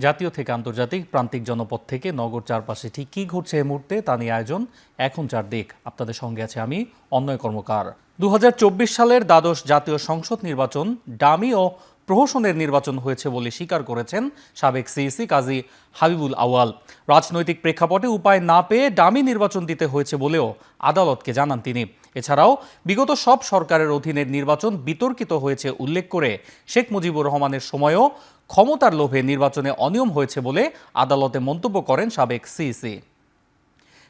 জাতীয় থেকে আন্তর্জাতিক প্রান্তিক জনপদ থেকে নগর চারপাশে ঠিক কী ঘটছে এই মুহূর্তে তা নিয়ে আয়োজন এখন চারদিক। আপনাদের সঙ্গে আছে আমি অন্যয় কর্মকার। 2024 সালের দ্বাদশ জাতীয় সংসদ নির্বাচন ডামি ও প্রহসনের নির্বাচন হয়েছে বলে স্বীকার করেছেন সাবেক সিইসি কাজী হাবিবুল আউয়াল। রাজনৈতিক প্রেক্ষাপটে উপায় না পেয়ে ডামি নির্বাচন দিতে হয়েছে বলেও আদালতকে জানান তিনি। এছাড়াও বিগত সব সরকারের অধীনের নির্বাচন বিতর্কিত হয়েছে উল্লেখ করে শেখ মুজিবুর রহমানের সময়ও ক্ষমতার লোভে নির্বাচনে অনিয়ম হয়েছে বলে আদালতে মন্তব্য করেন সাবেক সিইসি।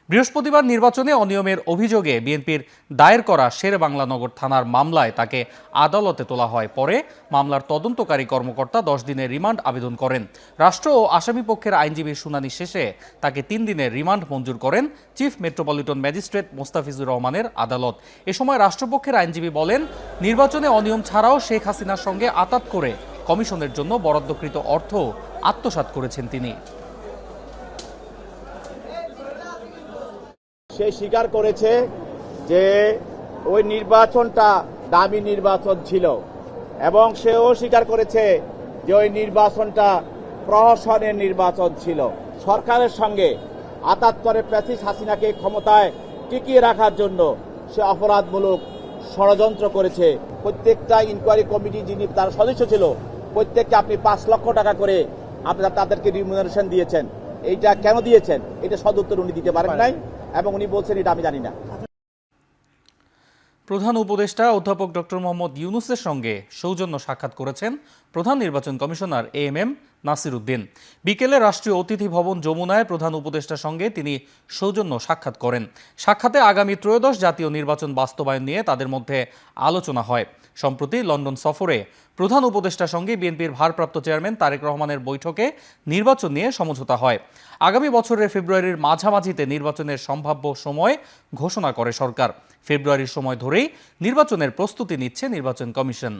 বৃহস্পতিবার নির্বাচনে অনিয়মের অভিযোগে বিএনপির দায়ের করা শেরেবাংলা নগর থানার মামলায় তাকে আদালতে তোলা হয়। পরে মামলার তদন্তকারী কর্মকর্তা 10 দিনের রিমান্ড আবেদন করেন। রাষ্ট্র ও আসামি পক্ষের আইনজীবীর শুনানি শেষে তাকে 3 দিনের রিমান্ড মঞ্জুর করেন চিফ মেট্রোপলিটন ম্যাজিস্ট্রেট মোস্তাফিজুর রহমানের আদালত। এ সময় রাষ্ট্রপক্ষের আইনজীবী বলেন, নির্বাচনে অনিয়ম ছাড়াও শেখ হাসিনার সঙ্গে আতাত করে কমিশনের জন্য বরাদ্দকৃত অর্থ আত্মসাৎ করেছেন তিনি। সে স্বীকার করেছে যে ওই নির্বাচনটা দামি নির্বাচন ছিল এবং সেও স্বীকার করেছে যে ওই নির্বাচনটা প্রহসনের নির্বাচন ছিল। সরকারের সঙ্গে আতাত করে ফ্যাসিস্ট হাসিনাকে ক্ষমতায় টিকিয়ে রাখার জন্য সে অপরাধমূলক ষড়যন্ত্র করেছে। প্রত্যেকটা ইনকোয়ারি কমিটি যিনি তার সদস্য ছিল প্রত্যেককে আপনি 5 লক্ষ টাকা করে আপনারা তাদেরকে রিমুনারেশন দিয়েছেন। এইটা কেন দিয়েছেন এটা সদুত্তর উনি দিতে পারেন নাই এবং উনি বলছেন এটা আমি জানি না। প্রধান উপদেষ্টা অধ্যাপক ডক্টর মোহাম্মদ ইউনূসের সঙ্গে সৌজন্য সাক্ষাৎ করেছেন প্রধান নির্বাচন কমিশনার এএমএম নাসির উদ্দিন। বিকেলে রাষ্ট্রীয় অতিথি ভবন যমুনায় প্রধান উপদেষ্টার সঙ্গে তিনি সৌজন্য সাক্ষাৎ করেন। সাক্ষাতে আগামী ত্রয়োদশ জাতীয় নির্বাচন বাস্তবায়ন নিয়ে তাদের মধ্যে আলোচনা হয়। সম্প্রতি লন্ডন সফরে প্রধান উপদেষ্টার সঙ্গে বিএনপির ভারপ্রাপ্ত চেয়ারম্যান তারেক রহমানের বৈঠকে নির্বাচন নিয়ে সমঝোতা হয়। আগামী বছরের ফেব্রুয়ারির মাঝামাঝিতে নির্বাচনের সম্ভাব্য সময় ঘোষণা করে সরকার। ফেব্রুয়ারির সময় ধরেই নির্বাচনের প্রস্তুতি নিচ্ছে নির্বাচন কমিশন।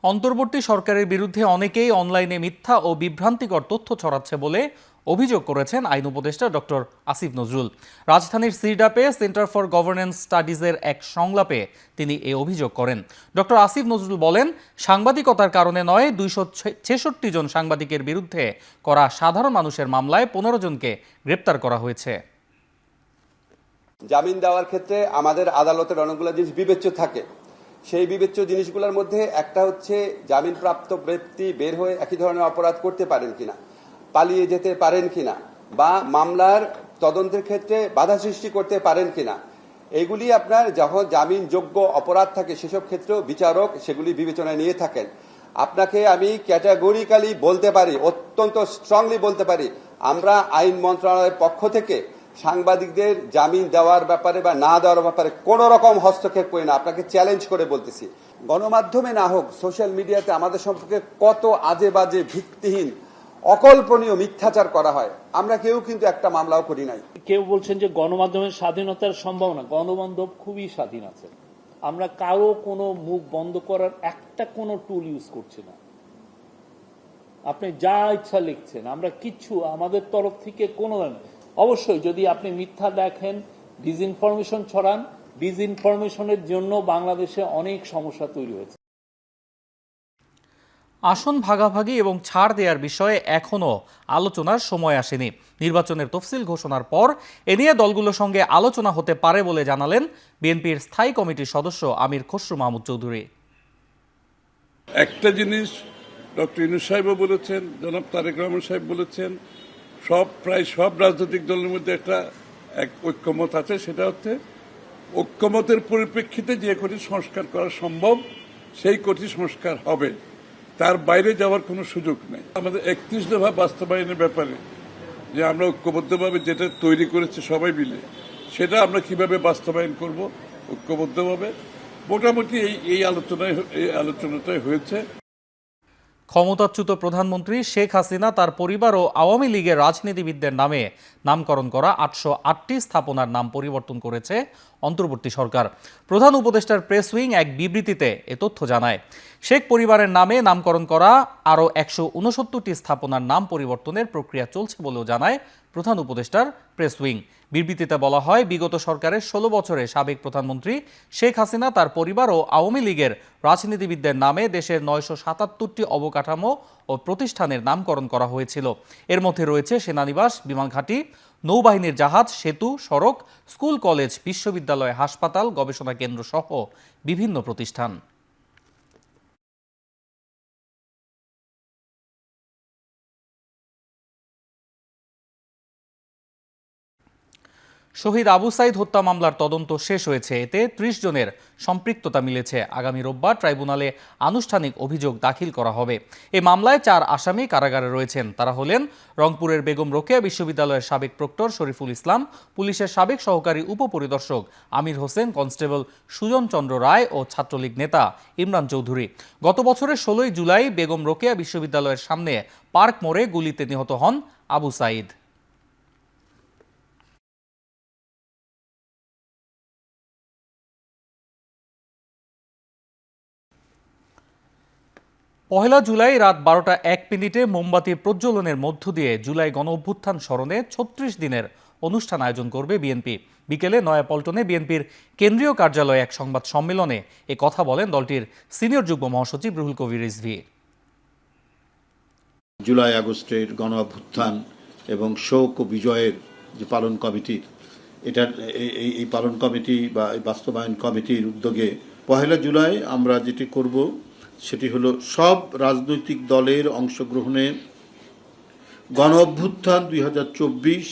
অন্তর্বর্তী সরকারের বিরুদ্ধে অনেকেই অনলাইনে মিথ্যা ও বিভ্রান্তিকর তথ্য ছড়াচ্ছে বলে অভিযোগ করেছেন আইন উপদেষ্টা ডক্টর আসিফ নজরুল। রাজধানীর সিডাপে সেন্টার ফর গভর্নেন্স স্টাডিজের এক সংলাপে তিনি এই অভিযোগ করেন। ডক্টর আসিফ নজরুল বলেন, সাংবাদিকতার কারণে নয় 266 জন সাংবাদিকের বিরুদ্ধে করা সাধারণ মানুষের মামলায় 15 জনকে গ্রেপ্তার করা হয়েছে। জামিন দেওয়ার ক্ষেত্রে আমাদের আদালতের অনেকগুলো জিনিস বিবেচ্য থাকে। সেই বিবেচ্য জিনিসগুলোর মধ্যে একটা হচ্ছে জামিনপ্রাপ্ত ব্যক্তি বের হয়ে একই ধরনের অপরাধ করতে পারেন কিনা, পালিয়ে যেতে পারেন কিনা, বা মামলার তদন্তের ক্ষেত্রে বাধা সৃষ্টি করতে পারেন কিনা। এইগুলি আপনার যখন জামিনযোগ্য অপরাধ থাকে সেসব ক্ষেত্রেও বিচারক সেগুলি বিবেচনায় নিয়ে থাকেন। আপনাকে আমি ক্যাটাগরিক্যালি বলতে পারি, অত্যন্ত স্ট্রংলি বলতে পারি, আমরা আইন মন্ত্রণালয়ের পক্ষ থেকে সাংবাদিকদের জামিন দেওয়ার ব্যাপারে বা না দেওয়ার ব্যাপারে কোন রকম হস্তক্ষেপ করি না। আপনাকে চ্যালেঞ্জ করে বলতেছি, গণমাধ্যমে না হোক সোশ্যাল মিডিয়াতে আমাদের সম্পর্কে কত আজে বাজে ভিত্তিহীন অকল্পনীয় মিথ্যাচার করা হয়। আমরা কেউ কিন্তু একটা মামলাও করি নাই। কেউ বলছেন যে গণমাধ্যমের স্বাধীনতার সম্ভাবনা, গণমাধ্যম খুবই স্বাধীন আছে। আমরা কারো কোনো মুখ বন্ধ করার একটা কোনো টুল ইউজ করছি না। আপনি যা ইচ্ছা লিখছেন, আমরা কিচ্ছু আমাদের তরফ থেকে কোনো, অবশ্যই যদি আপনি মিথ্যা দেখেন, ডিসইনফরমেশন ছড়ান, ডিসইনফরমেশনের জন্য বাংলাদেশে অনেক সমস্যা তৈরি হয়েছে। আসন ভাগাভাগি এবং ছাড় দেওয়ার বিষয়ে এখনও আলোচনার সময় আসেনি। নির্বাচনের তফসিল ঘোষণার পর এ নিয়ে দলগুলোর সঙ্গে আলোচনা হতে পারে বলে জানালেন বিএনপির স্থায়ী কমিটির সদস্য আমির খসরু মাহমুদ চৌধুরী। একটা জিনিস ডক্টর ইউনূস সাহেবও বলেছেন, জনাব তারেক রহমান সাহেব বলেছেন, প্রায় সব রাজনৈতিক দলের মধ্যে একটা ঐক্যমত আছে। সেটা হচ্ছে ঐক্যমতের পরিপ্রেক্ষিতে যে কটি সংস্কার করা সম্ভব সেই কটি সংস্কার হবে, তার বাইরে যাওয়ার কোনো সুযোগ নেই। আমাদের 31 দফা বাস্তবায়নের ব্যাপারে যে আমরা ঐক্যবদ্ধভাবে যেটা তৈরি করেছি সবাই মিলে, সেটা আমরা কিভাবে বাস্তবায়ন করব ঐক্যবদ্ধভাবে, মোটামুটি এই আলোচনাটাই হয়েছে। ক্ষমতাচ্যুত প্রধানমন্ত্রী শেখ হাসিনা তার পরিবার ও আওয়ামী লীগের রাজনীতিবিদদের নামে নামকরণ করা 808টি স্থাপনার নাম পরিবর্তন করেছে অন্তর্বর্তী সরকার। প্রধান উপদেষ্টার প্রেস উইং এক বিবৃতিতে এ তথ্য জানায়। শেখ পরিবারের নামে নামকরণ করা আরও 169টি স্থাপনার নাম পরিবর্তনের প্রক্রিয়া চলছে বলেও জানায় প্রধান উপদেষ্টার প্রেস উইং। বিবৃতিতে বলা হয়, বিগত সরকারের 16 বছরে সাবেক প্রধানমন্ত্রী শেখ হাসিনা, তার পরিবার ও আওয়ামী লীগের রাজনীতিবিদদের নামে দেশের 977টি অবকাঠামো ও প্রতিষ্ঠানের নামকরণ করা হয়েছিল। এর মধ্যে রয়েছে সেনানিবাস, বিমান ঘাঁটি, নৌবাহিনীর জাহাজ, সেতু, সড়ক, স্কুল, কলেজ, বিশ্ববিদ্যালয়, হাসপাতাল, গবেষণা কেন্দ্র সহ বিভিন্ন প্রতিষ্ঠান। শহীদ আবু সাইদ হত্যা মামলার তদন্ত শেষ হয়েছে। এতে 30 জনের সম্পৃক্ততা মিলেছে। আগামী রোববার ট্রাইব্যুনালে আনুষ্ঠানিক অভিযোগ দাখিল করা হবে। এই মামলায় 4 আসামি কারাগারে রয়েছেন। তারা হলেন রংপুরের বেগম রোকেয়া বিশ্ববিদ্যালয়ের সাবেক প্রক্টর শরীফুল ইসলাম, পুলিশের সাবেক সহকারী উপপরিদর্শক আমির হোসেন, কনস্টেবল সুজন চন্দ্র রায় ও ছাত্রলীগ নেতা ইমরান চৌধুরী। গত বছরের 16 জুলাই বেগম রোকেয়া বিশ্ববিদ্যালয়ের সামনে পার্ক মোড়ে গুলিতে নিহত হন আবু সাইদ। পহেলা জুলাই রাত 12টা 1 মিনিটে মোমবাতি প্রজ্বলনের মধ্য দিয়ে জুলাই গণ অভ্যুত্থান স্মরণে 36 দিনের অনুষ্ঠান আয়োজন করবে বিএনপি। বিকেলে নয়াপল্টনে বিএনপির কেন্দ্রীয় কার্যালয়ে এক সংবাদ সম্মেলনে এ কথা বলেন দলটির সিনিয়র যুগ্ম মহাসচিব রুহুল কবির রিজভী। জুলাই আগস্টের গণ অভ্যুত্থান এবং শোক ও বিজয়ের যে পালন কমিটি, এটার এই পালন কমিটি বা এই বাস্তবায়ন কমিটির উদ্যোগে পহেলা জুলাই আমরা যেটি করব সেটি হলো সব রাজনৈতিক দলের অংশগ্রহণে গণ অভ্যুত্থান 2024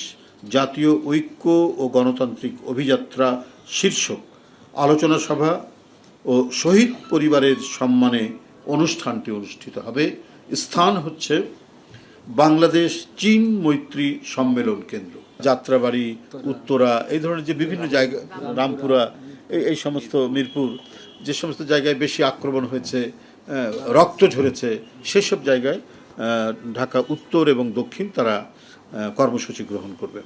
জাতীয় ঐক্য ও গণতান্ত্রিক অভিযাত্রা শীর্ষক আলোচনা সভা ও শহীদ পরিবারের সম্মানে অনুষ্ঠানটি অনুষ্ঠিত হবে। স্থান হচ্ছে বাংলাদেশ চীন মৈত্রী সম্মেলন কেন্দ্র, যাত্রাবাড়ি, উত্তরা, এই ধরনের যে বিভিন্ন জায়গা, রামপুরা, এই সমস্ত, মিরপুর, যে সমস্ত জায়গায় বেশি আক্রমণ হয়েছে, রক্ত ঝরেছে, সেসব জায়গায় ঢাকা উত্তর এবং দক্ষিণ তারা কর্মসূচি গ্রহণ করবে।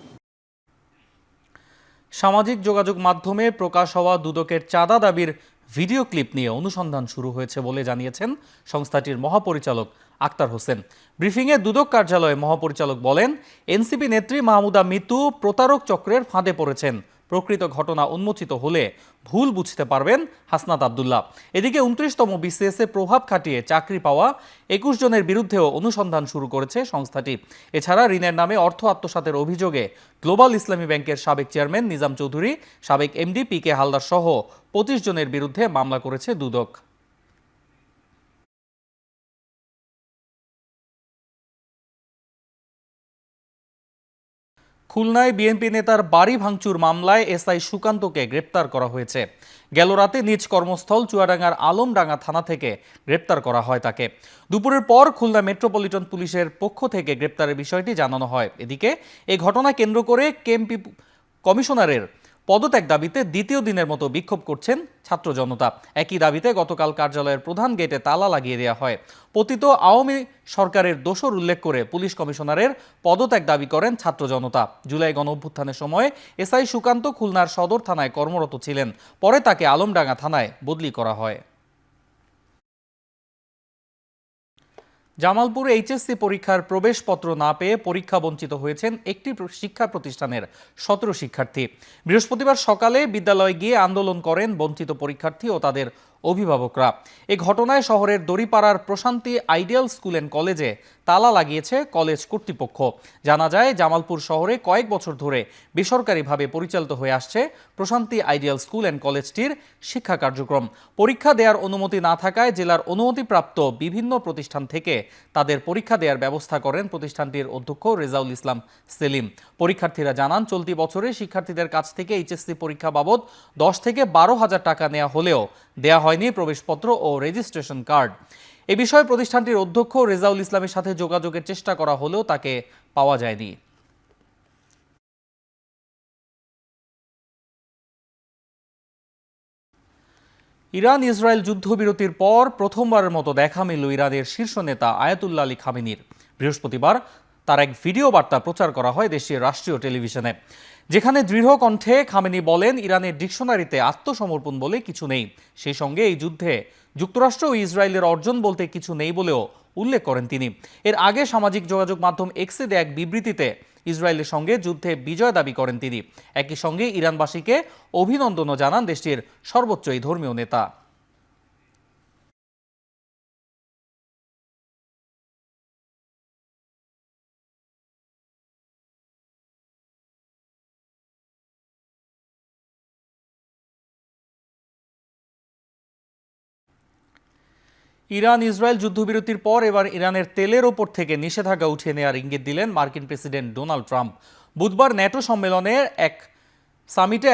সামাজিক যোগাযোগ মাধ্যমে প্রকাশ হওয়া দুদকের চাঁদা দাবির ভিডিও ক্লিপ নিয়ে অনুসন্ধান শুরু হয়েছে বলে জানিয়েছেন সংস্থাটির মহাপরিচালক আক্তার হোসেন। ব্রিফিংয়ে দুদক কার্যালয়ে মহাপরিচালক বলেন, এনসিপি নেত্রী মাহমুদা মিতু প্রতারক চক্রের ফাঁদে পড়েছেন। প্রকৃত ঘটনা উন্মোচিত হলে ভুল বুঝতে পারবেন হাসনাত আব্দুল্লাহ। এদিকে 29তম বিসিএসে প্রভাব খাটিয়ে চাকরি পাওয়া 21 জনের বিরুদ্ধেও অনুসন্ধান শুরু করেছে সংস্থাটি। এছাড়া ঋণের নামে অর্থ আত্মসাতের অভিযোগে গ্লোবাল ইসলামী ব্যাংকের সাবেক চেয়ারম্যান নিজাম চৌধুরী, সাবেক এমডি PK হালদার সহ 25 জনের বিরুদ্ধে মামলা করেছে দুদক। খুলনায় বিএনপি নেতার বাড়ি ভাঙচুর মামলায় এসআই সুকান্তকে গ্রেপ্তার করা হয়েছে। গেল রাতে নিজ কর্মস্থল চুয়াডাঙ্গার আলমডাঙ্গা থানা থেকে গ্রেপ্তার করা হয় তাকে। দুপুরের পর খুলনা মেট্রোপলিটন পুলিশের পক্ষ থেকে গ্রেপ্তারের বিষয়টি জানানো হয়। এদিকে এই ঘটনা কেন্দ্র করে কেএমপি কমিশনারের পদত্যাগ দাবিতে দ্বিতীয় দিনের মতো বিক্ষোভ করছেন ছাত্র জনতা। একই দাবিতে গতকাল কার্যালয়ের প্রধান গেটে তালা লাগিয়ে দেওয়া হয়। পতিত আওয়ামী সরকারের দোষর উল্লেখ করে পুলিশ কমিশনারের পদত্যাগ দাবি করেন ছাত্র জনতা। জুলাই গণ অভ্যুত্থানের সময় এসআই সুকান্ত খুলনার সদর থানায় কর্মরত ছিলেন। পরে তাকে আলমডাঙ্গা থানায় বদলি করা হয়। জামালপুরে এইচএসসি পরীক্ষার প্রবেশপত্র না পেয়ে পরীক্ষা বঞ্চিত হয়েছেন একটি শিক্ষা প্রতিষ্ঠানের 17 শিক্ষার্থী। বৃহস্পতিবার সকালে বিদ্যালয়ে গিয়ে আন্দোলন করেন বঞ্চিত পরীক্ষার্থী ও তাদের অভিভাবকরা। এই ঘটনায় শহরের দড়িপাড়ার প্রশান্তি আইডিয়াল স্কুল অ্যান্ড কলেজে তালা লাগিয়েছে কলেজ কর্তৃপক্ষ। জানা যায়, জামালপুর শহরে কয়েক বছর ধরে বেসরকারিভাবে পরিচালিত হয়ে আসছে প্রশান্তি আইডিয়াল স্কুল অ্যান্ড কলেজটির শিক্ষা কার্যক্রম। পরীক্ষা দেওয়ার অনুমতি না থাকায় জেলার অনুমতিপ্রাপ্ত বিভিন্ন প্রতিষ্ঠান থেকে তাদের পরীক্ষা দেওয়ার ব্যবস্থা করেন প্রতিষ্ঠানটির অধ্যক্ষ রেজাউল ইসলাম সেলিম। পরীক্ষার্থীরা জানান, চলতি বছরে শিক্ষার্থীদের কাছ থেকে এইচএসসি পরীক্ষা বাবদ 10 থেকে 12,000 টাকা নেওয়া হলেও দেয়া হয়নি প্রবেশপত্র ও রেজিস্ট্রেশন কার্ড। এ বিষয়ে প্রতিষ্ঠানটির অধ্যক্ষ রেজাউল ইসলামের সাথে যোগাযোগের চেষ্টা করা হলেও তাকে পাওয়া যায়নি। ইরান ইসরায়েল যুদ্ধবিরতির পর প্রথমবারের মতো দেখা মিলল ইরানের শীর্ষ নেতা আয়াতুল্লাহ আলী খামেনির। বৃহস্পতিবার তার এক ভিডিও বার্তা প্রচার করা হয় দেশের রাষ্ট্রীয় টেলিভিশনে। যেখানে দৃঢ় কণ্ঠে খামেনি বলেন ইরানের ডিকশনারিতে আত্মসমর্পণ বলে কিছু নেই, সেই সঙ্গে এই যুদ্ধে যুক্তরাষ্ট্র ও ইসরায়েলের অর্জন বলতে কিছু নেই বলেও উল্লেখ করেন তিনি। এর আগে সামাজিক যোগাযোগ মাধ্যম এক্সে দেয়া এক বিবৃতিতে ইসরায়েলের সঙ্গে যুদ্ধে বিজয় দাবি করেন তিনি। একই সঙ্গে ইরানবাসীকে অভিনন্দনও জানান দেশটির সর্বোচ্চ এই ধর্মীয় নেতা। ইরান ইসরায়েল যুদ্ধবিরতির পর এবার ইরানের তেলের ওপর থেকে নিষেধাজ্ঞা উঠিয়ে নেওয়ার ইঙ্গিত দিলেন মার্কিন প্রেসিডেন্ট ডোনাল্ড ট্রাম্প। বুধবার ন্যাটো সম্মেলনের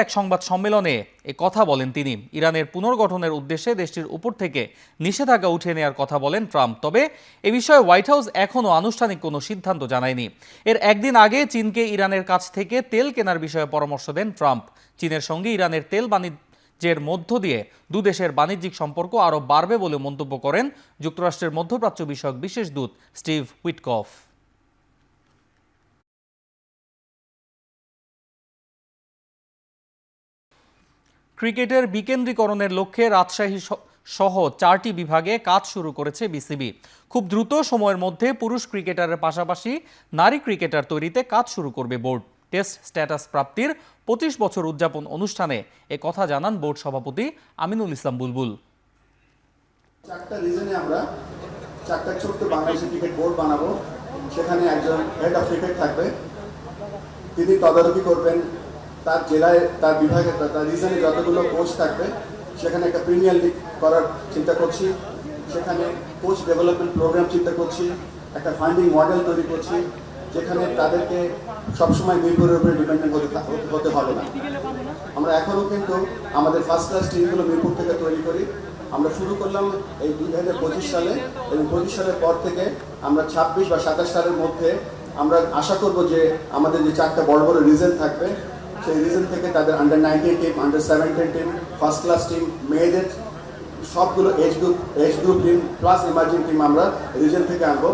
এক সংবাদ সম্মেলনে এ কথা বলেন তিনি। ইরানের পুনর্গঠনের উদ্দেশ্যে দেশটির উপর থেকে নিষেধাজ্ঞা উঠিয়ে নেওয়ার কথা বলেন ট্রাম্প। তবে এ বিষয়ে হোয়াইট হাউস এখনও আনুষ্ঠানিক কোনো সিদ্ধান্ত জানায়নি। এর একদিন আগে চীনকে ইরানের কাছ থেকে তেল কেনার বিষয়ে পরামর্শ দেন ট্রাম্প। চীনের সঙ্গে ইরানের তেল বাণিজ্যের মধ্য দিয়ে দুদেশের বাণিজ্যিক সম্পর্ক আরও বাড়বে বলে মন্তব্য করেন যুক্তরাষ্ট্রের মধ্যপ্রাচ্য বিষয়ক বিশেষ দূত স্টিভ উইটকফ। ক্রিকেটের বিকেন্দ্রীকরণের লক্ষ্যে রাজশাহী সহ 4টি বিভাগে কাজ শুরু করেছে বিসিবি। খুব দ্রুত সময়ের মধ্যে পুরুষ ক্রিকেটারের পাশাপাশি নারী ক্রিকেটার তৈরিতে কাজ শুরু করবে বোর্ড। টেস্ট স্ট্যাটাস প্রাপ্তির 25 বছর উদযাপন অনুষ্ঠানে এ কথা জানান বোর্ড সভাপতি আমিনুল ইসলাম বুলবুল। 4টা রিজনে আমরা 4টা ছোট্ট বাংলাদেশ ক্রিকেট বোর্ড বানাবো। সেখানে একজন হেড অফ ক্রিকেট থাকবে, তিনি তদারকি করবেন তার জেলায়, তার বিভাগে, তার রিজনে যতগুলো কোচ থাকবে সেখানে একটা প্রিমিয়ার লিগ করার চিন্তা করছি। সেখানে কোচ ডেভেলপমেন্ট প্রোগ্রাম চিন্তা করছি, একটা ফান্ডিং মডেল তৈরি করছি যেখানে তাদেরকে সবসময় মিরপুরের উপরে ডিপেন্ডেন্ট হতে হবে না। আমরা এখনও কিন্তু আমাদের ফার্স্ট ক্লাস টিমগুলো মিরপুর থেকে তৈরি করি। আমরা শুরু করলাম এই 2025 সালে, এবং 25 সালের পর থেকে আমরা 26 বা 27 সালের মধ্যে আমরা আশা করব যে আমাদের যে 4টা বড় বড় রিজন থাকবে সেই রিজন থেকে তাদের আন্ডার-19 টিম, আন্ডার-17 টিম, ফার্স্ট ক্লাস টিম, মেয়েদের সবগুলো age group team plus emerging team আমরা রিজন থেকে আনবো।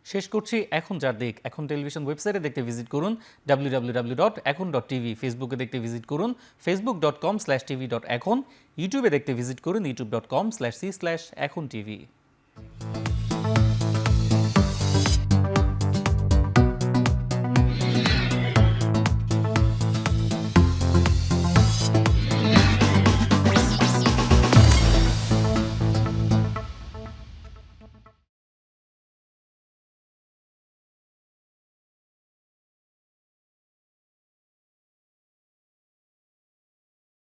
শেষ করছি এখন যার দিক। এখন টেলিভিশন ওয়েবসাইটে দেখতে ভিজিট করুন www.ekon.tv, ফেসবুকে দেখতে ভিজিট করুন facebook.com/tv.ekon, ইউটিউবে দেখতে ভিজিট করুন youtube.com/c/ekontv।